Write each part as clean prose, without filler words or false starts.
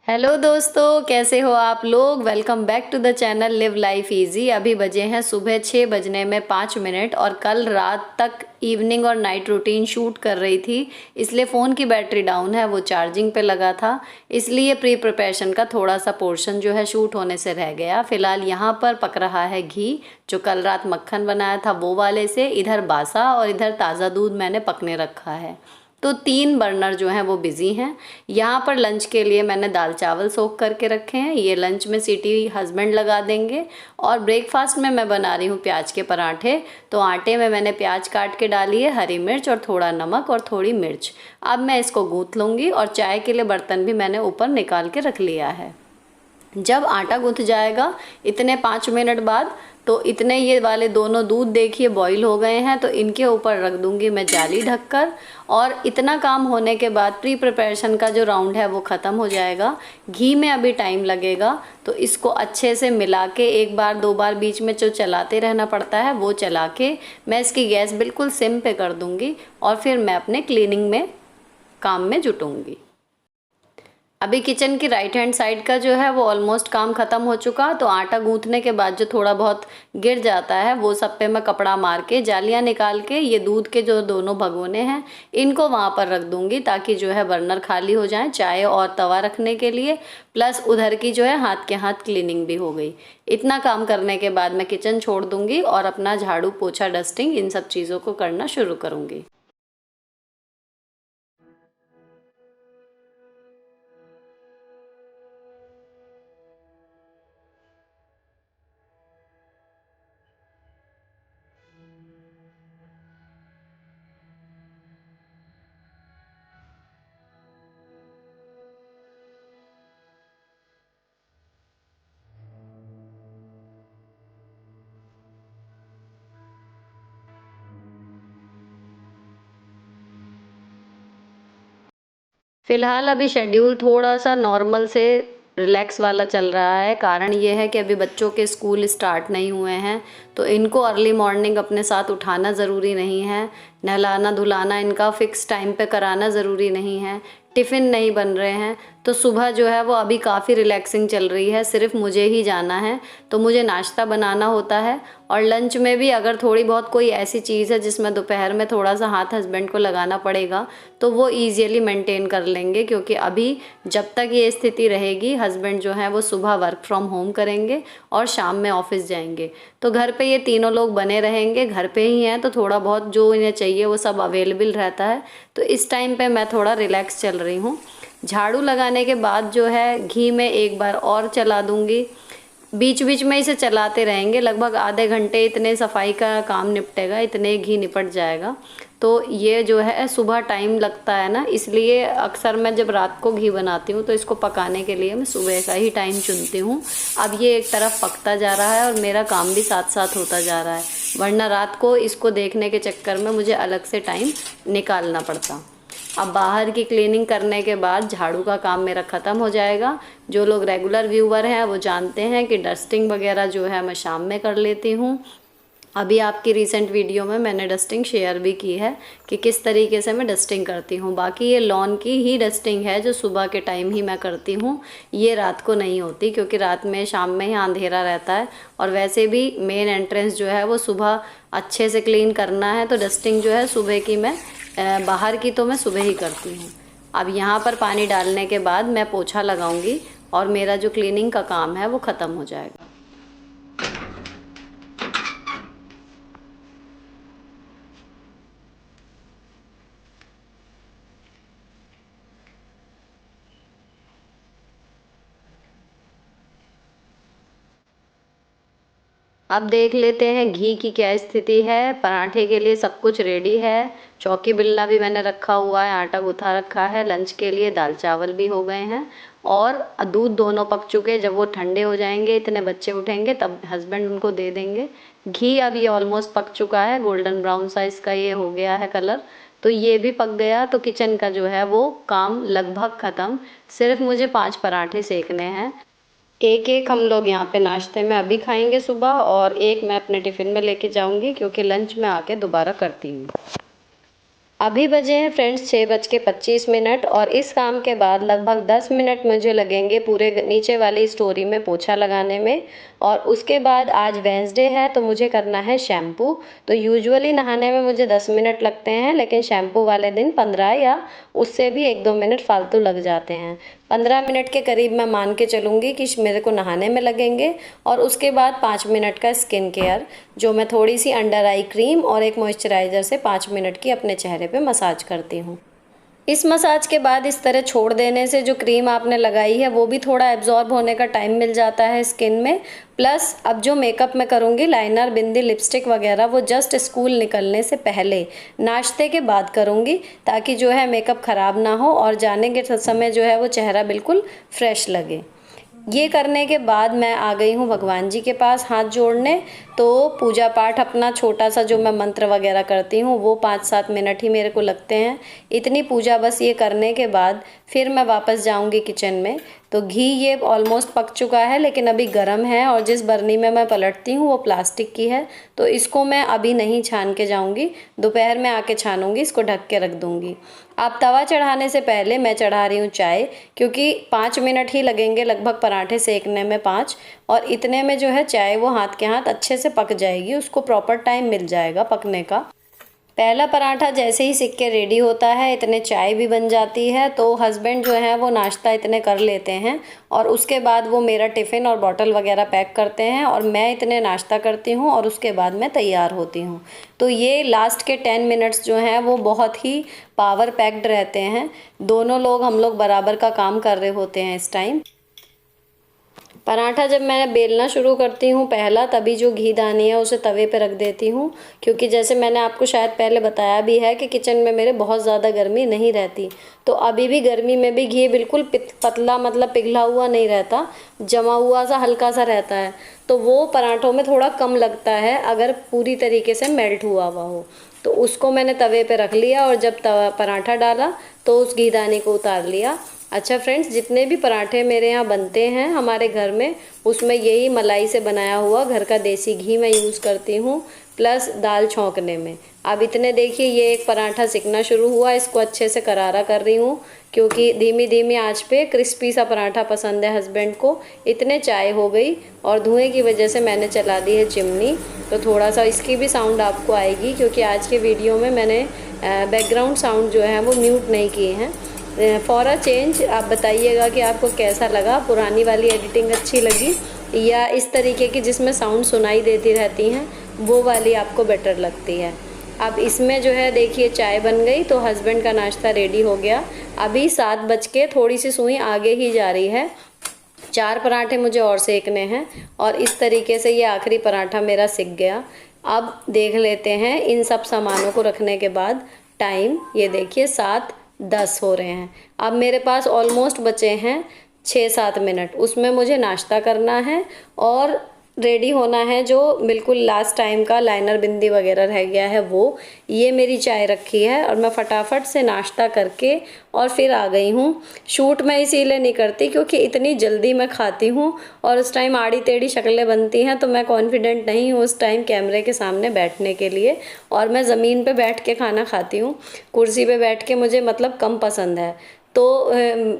Hello दोस्तों, कैसे हो आप लोग। Welcome back to the channel Live Life Easy. अभी बजे हैं सुबह 6 बजने में 5 मिनट और कल रात तक इवनिंग और नाइट रूटीन शूट कर रही थी, इसलिए फ़ोन की बैटरी डाउन है, वो चार्जिंग पे लगा था, इसलिए प्री प्रिपरेशन का थोड़ा सा पोर्शन जो है शूट होने से रह गया। फ़िलहाल यहाँ पर पक रहा है घी, जो कल रात मक्खन बनाया था वो वाले से, इधर बासा और इधर ताज़ा दूध मैंने पकने रखा है। तो 3 बर्नर जो हैं वो बिज़ी हैं। यहाँ पर लंच के लिए मैंने दाल चावल सोख करके रखे हैं, ये लंच में सीटी हस्बैंड लगा देंगे। और ब्रेकफास्ट में मैं बना रही हूँ प्याज के पराठे। तो आटे में मैंने प्याज काट के डाली है, हरी मिर्च और थोड़ा नमक और थोड़ी मिर्च। अब मैं इसको गूँथ लूँगी और चाय के लिए बर्तन भी मैंने ऊपर निकाल के रख लिया है। जब आटा गूँथ जाएगा इतने 5 मिनट बाद, तो इतने ये वाले दोनों दूध देखिए बॉईल हो गए हैं, तो इनके ऊपर रख दूंगी मैं जाली ढककर। और इतना काम होने के बाद प्री प्रिपरेशन का जो राउंड है वो ख़त्म हो जाएगा। घी में अभी टाइम लगेगा, तो इसको अच्छे से मिला के 1 बार 2 बार बीच में जो चलाते रहना पड़ता है वो चला के मैं इसकी गैस बिल्कुल सिम पे कर दूंगी और फिर मैं अपने क्लीनिंग में काम में जुटूंगी। अभी किचन की राइट हैंड साइड का जो है वो ऑलमोस्ट काम ख़त्म हो चुका। तो आटा गूँथने के बाद जो थोड़ा बहुत गिर जाता है वो सब पे मैं कपड़ा मार के जालियाँ निकाल के ये दूध के जो दोनों भगोने हैं इनको वहाँ पर रख दूँगी, ताकि जो है बर्नर खाली हो जाए चाय और तवा रखने के लिए। प्लस उधर की जो है हाथ के हाथ क्लीनिंग भी हो गई। इतना काम करने के बाद मैं किचन छोड़ दूँगी और अपना झाड़ू पोछा डस्टिंग इन सब चीज़ों को करना शुरू करूँगी। फिलहाल अभी शेड्यूल थोड़ा सा नॉर्मल से रिलैक्स वाला चल रहा है। कारण ये है कि अभी बच्चों के स्कूल स्टार्ट नहीं हुए हैं, तो इनको अर्ली मॉर्निंग अपने साथ उठाना ज़रूरी नहीं है। नहलाना धुलाना इनका फ़िक्स टाइम पे कराना ज़रूरी नहीं है। टिफ़िन नहीं बन रहे हैं, तो सुबह जो है वो अभी काफ़ी रिलैक्सिंग चल रही है। सिर्फ मुझे ही जाना है, तो मुझे नाश्ता बनाना होता है। और लंच में भी अगर थोड़ी बहुत कोई ऐसी चीज़ है जिसमें दोपहर में थोड़ा सा हाथ हस्बैंड को लगाना पड़ेगा, तो वो ईज़िली मेंटेन कर लेंगे। क्योंकि अभी जब तक ये स्थिति रहेगी, हस्बैंड जो है वो सुबह वर्क फ्रॉम होम करेंगे और शाम में ऑफिस जाएंगे। तो घर पे ये तीनों लोग बने रहेंगे, घर पे ही हैं, तो थोड़ा बहुत जो इन्हें चाहिए वो सब अवेलेबल रहता है। तो इस टाइम पे मैं थोड़ा रिलैक्स चल रही हूँ। झाड़ू लगाने के बाद जो है घी में 1 बार और चला दूँगी। बीच बीच में इसे चलाते रहेंगे, लगभग आधे घंटे इतने सफाई का काम निपटेगा, इतने घी निपट जाएगा। तो ये जो है सुबह टाइम लगता है ना, इसलिए अक्सर मैं जब रात को घी बनाती हूँ तो इसको पकाने के लिए मैं सुबह का ही टाइम चुनती हूँ। अब ये एक तरफ पकता जा रहा है और मेरा काम भी साथ साथ होता जा रहा है, वरना रात को इसको देखने के चक्कर में मुझे अलग से टाइम निकालना पड़ता। अब बाहर की क्लीनिंग करने के बाद झाड़ू का काम मेरा ख़त्म हो जाएगा। जो लोग रेगुलर व्यूवर हैं वो जानते हैं कि डस्टिंग वगैरह जो है मैं शाम में कर लेती हूँ। अभी आपकी रीसेंट वीडियो में मैंने डस्टिंग शेयर भी की है कि किस तरीके से मैं डस्टिंग करती हूँ। बाकी ये लॉन की ही डस्टिंग है जो सुबह के टाइम ही मैं करती हूँ, ये रात को नहीं होती, क्योंकि रात में शाम में ही अंधेरा रहता है। और वैसे भी मेन एंट्रेंस जो है वो सुबह अच्छे से क्लीन करना है, तो डस्टिंग जो है सुबह की मैं बाहर की तो मैं सुबह ही करती हूँ। अब यहाँ पर पानी डालने के बाद मैं पोछा लगाऊंगी और मेरा जो क्लीनिंग का काम है वो ख़त्म हो जाएगा। अब देख लेते हैं घी की क्या स्थिति है। पराठे के लिए सब कुछ रेडी है, चौकी बिल्ला भी मैंने रखा हुआ है, आटा गूथा रखा है, लंच के लिए दाल चावल भी हो गए हैं और दूध दोनों पक चुके हैं। जब वो ठंडे हो जाएंगे, इतने बच्चे उठेंगे, तब हस्बैंड उनको दे देंगे। घी अब ये ऑलमोस्ट पक चुका है, गोल्डन ब्राउन सा इसका ये हो गया है कलर, तो ये भी पक गया। तो किचन का जो है वो काम लगभग ख़त्म, सिर्फ मुझे 5 पराठे सेकने हैं। एक एक हम लोग यहाँ पे नाश्ते में अभी खाएंगे सुबह, और एक मैं अपने टिफ़िन में लेके जाऊंगी, क्योंकि लंच में आके दोबारा करती हूँ। अभी बजे हैं फ्रेंड्स 6:25 और इस काम के बाद लगभग 10 मिनट मुझे लगेंगे पूरे नीचे वाली स्टोरी में पोछा लगाने में। और उसके बाद आज वेंसडे है तो मुझे करना है शैम्पू। तो यूजुअली नहाने में मुझे 10 मिनट लगते हैं, लेकिन शैम्पू वाले दिन 15 या उससे भी 1-2 मिनट फालतू लग जाते हैं। 15 मिनट के करीब मैं मान के चलूँगी कि मेरे को नहाने में लगेंगे। और उसके बाद 5 मिनट का स्किन केयर, जो मैं थोड़ी सी अंडर आई क्रीम और एक मॉइस्चराइज़र से 5 मिनट की अपने चेहरे पे मसाज करती हूँ। इस मसाज के बाद इस तरह छोड़ देने से जो क्रीम आपने लगाई है वो भी थोड़ा एब्जॉर्ब होने का टाइम मिल जाता है स्किन में। प्लस अब जो मेकअप मैं करूँगी, लाइनर, बिंदी, लिपस्टिक वगैरह, वो जस्ट स्कूल निकलने से पहले नाश्ते के बाद करूँगी, ताकि जो है मेकअप ख़राब ना हो और जाने के समय जो है वो चेहरा बिल्कुल फ्रेश लगे। ये करने के बाद मैं आ गई हूँ भगवान जी के पास हाथ जोड़ने। तो पूजा पाठ अपना छोटा सा जो मैं मंत्र वगैरह करती हूँ वो 5-7 मिनट ही मेरे को लगते हैं। इतनी पूजा बस ये करने के बाद फिर मैं वापस जाऊँगी किचन में। तो घी ये ऑलमोस्ट पक चुका है, लेकिन अभी गर्म है और जिस बर्नी में मैं पलटती हूँ वो प्लास्टिक की है, तो इसको मैं अभी नहीं छान के जाऊँगी, दोपहर में आके छानूँगी, इसको ढक के रख दूँगी। अब तवा चढ़ाने से पहले मैं चढ़ा रही हूँ चाय, क्योंकि 5 मिनट ही लगेंगे लगभग पराठे सेकने में, 5, और इतने में जो है चाय वो हाथ के हाथ अच्छे से पक जाएगी, उसको प्रॉपर टाइम मिल जाएगा पकने का। पहला पराठा जैसे ही सिक के रेडी होता है इतने चाय भी बन जाती है। तो हस्बैंड जो है वो नाश्ता इतने कर लेते हैं और उसके बाद वो मेरा टिफ़िन और बॉटल वगैरह पैक करते हैं और मैं इतने नाश्ता करती हूँ और उसके बाद मैं तैयार होती हूँ। तो ये लास्ट के 10 मिनट्स जो हैं वो बहुत ही पावर पैक्ड रहते हैं। दोनों लोग, हम लोग बराबर का काम कर रहे होते हैं इस टाइम। पराठा जब मैं बेलना शुरू करती हूँ पहला, तभी जो घी दानी है उसे तवे पे रख देती हूँ, क्योंकि जैसे मैंने आपको शायद पहले बताया भी है कि किचन में मेरे बहुत ज़्यादा गर्मी नहीं रहती। तो अभी भी गर्मी में भी घी बिल्कुल पतला, मतलब पिघला हुआ नहीं रहता, जमा हुआ सा हल्का सा रहता है। तो वो पराठों में थोड़ा कम लगता है अगर पूरी तरीके से मेल्ट हुआ हुआ हो। तो उसको मैंने तवे पे रख लिया और जब तवा पराठा डाला तो उस घी दाने को उतार लिया। अच्छा फ्रेंड्स, जितने भी पराठे मेरे यहाँ बनते हैं हमारे घर में, उसमें यही मलाई से बनाया हुआ घर का देसी घी मैं यूज़ करती हूँ, प्लस दाल छौंकने में। अब इतने देखिए ये एक पराठा सिकना शुरू हुआ, इसको अच्छे से करारा कर रही हूँ, क्योंकि धीमी धीमी आंच पे क्रिस्पी सा पराठा पसंद है हस्बैंड को। इतने चाय हो गई और धुएँ की वजह से मैंने चला दी है चिमनी, तो थोड़ा सा इसकी भी साउंड आपको आएगी, क्योंकि आज के वीडियो में मैंने बैकग्राउंड साउंड जो है वो म्यूट नहीं किए हैं। फॉर अ चेंज आप बताइएगा कि आपको कैसा लगा, पुरानी वाली एडिटिंग अच्छी लगी या इस तरीके की जिसमें साउंड सुनाई देती रहती हैं वो वाली आपको बेटर लगती है। अब इसमें जो है देखिए चाय बन गई, तो हस्बैंड का नाश्ता रेडी हो गया। अभी 7 बज के थोड़ी सी सुई आगे ही जा रही है, 4 पराठे मुझे और सेकने हैं और इस तरीके से ये आखिरी पराठा मेरा सिक गया। अब देख लेते हैं इन सब सामानों को रखने के बाद टाइम, ये देखिए 7:10 हो रहे हैं। अब मेरे पास ऑलमोस्ट बचे हैं 6-7 मिनट, उसमें मुझे नाश्ता करना है और रेडी होना है। जो बिल्कुल लास्ट टाइम का लाइनर, बिंदी वगैरह रह गया है वो, ये मेरी चाय रखी है और मैं फटाफट से नाश्ता करके और फिर आ गई हूँ। शूट मैं इसीलिए नहीं करती क्योंकि इतनी जल्दी मैं खाती हूँ और उस टाइम आड़ी टेढ़ी शक्लें बनती हैं, तो मैं कॉन्फिडेंट नहीं हूँ उस टाइम कैमरे के सामने बैठने के लिए, और मैं ज़मीन पे बैठ के खाना खाती हूँ, कुर्सी पे बैठ के मुझे मतलब कम पसंद है। तो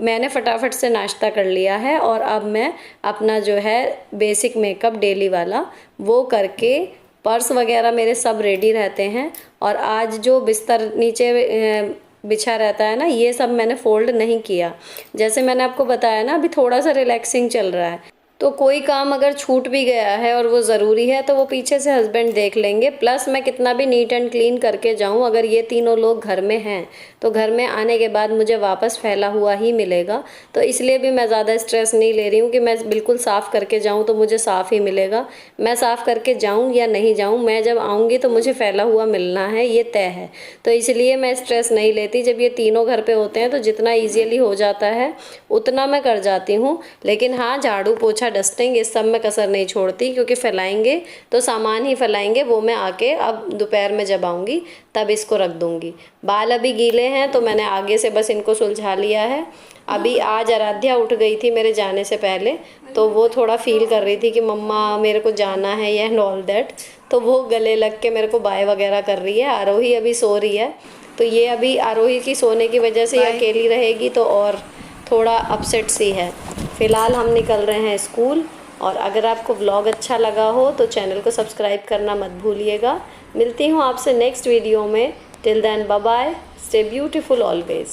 मैंने फटाफट से नाश्ता कर लिया है और अब मैं अपना जो है बेसिक मेकअप डेली वाला वो करके, पर्स वगैरह मेरे सब रेडी रहते हैं। और आज जो बिस्तर नीचे बिछा रहता है ना, ये सब मैंने फ़ोल्ड नहीं किया। जैसे मैंने आपको बताया ना, अभी थोड़ा सा रिलैक्सिंग चल रहा है, तो कोई काम अगर छूट भी गया है और वो ज़रूरी है तो वो पीछे से हस्बैंड देख लेंगे। प्लस मैं कितना भी नीट एंड क्लीन करके जाऊं, अगर ये तीनों लोग घर में हैं तो घर में आने के बाद मुझे वापस फैला हुआ ही मिलेगा। तो इसलिए भी मैं ज़्यादा स्ट्रेस नहीं ले रही हूँ कि मैं बिल्कुल साफ़ करके जाऊँ तो मुझे साफ़ ही मिलेगा। मैं साफ़ करके जाऊँ या नहीं जाऊँ, मैं जब आऊँगी तो मुझे फैला हुआ मिलना है, ये तय है। तो इसलिए मैं स्ट्रेस नहीं लेती। जब ये तीनों घर पर होते हैं तो जितना ईजिली हो जाता है उतना मैं कर जाती हूँ। लेकिन हाँ, झाड़ू, पोछा, डस्टिंग, इस सब में कसर नहीं छोड़ती, क्योंकि फैलाएंगे तो सामान ही फैलाएंगे, वो मैं आके अब दोपहर में जब आऊँगी तब इसको रख दूँगी। बाल अभी गीले हैं तो मैंने आगे से बस इनको सुलझा लिया है। अभी आज आराध्या उठ गई थी मेरे जाने से पहले, तो वो थोड़ा फील कर रही थी कि मम्मा मेरे को जाना है या एंड ऑल दैट, तो वो गले लग के मेरे को बाय वगैरह कर रही है। आरोही अभी सो रही है, तो ये अभी आरोही की सोने की वजह से ये अकेली रहेगी तो और थोड़ा अपसेट सी है। फ़िलहाल हम निकल रहे हैं स्कूल। और अगर आपको व्लॉग अच्छा लगा हो तो चैनल को सब्सक्राइब करना मत भूलिएगा। मिलती हूँ आपसे नेक्स्ट वीडियो में। Till then bye bye, stay beautiful always.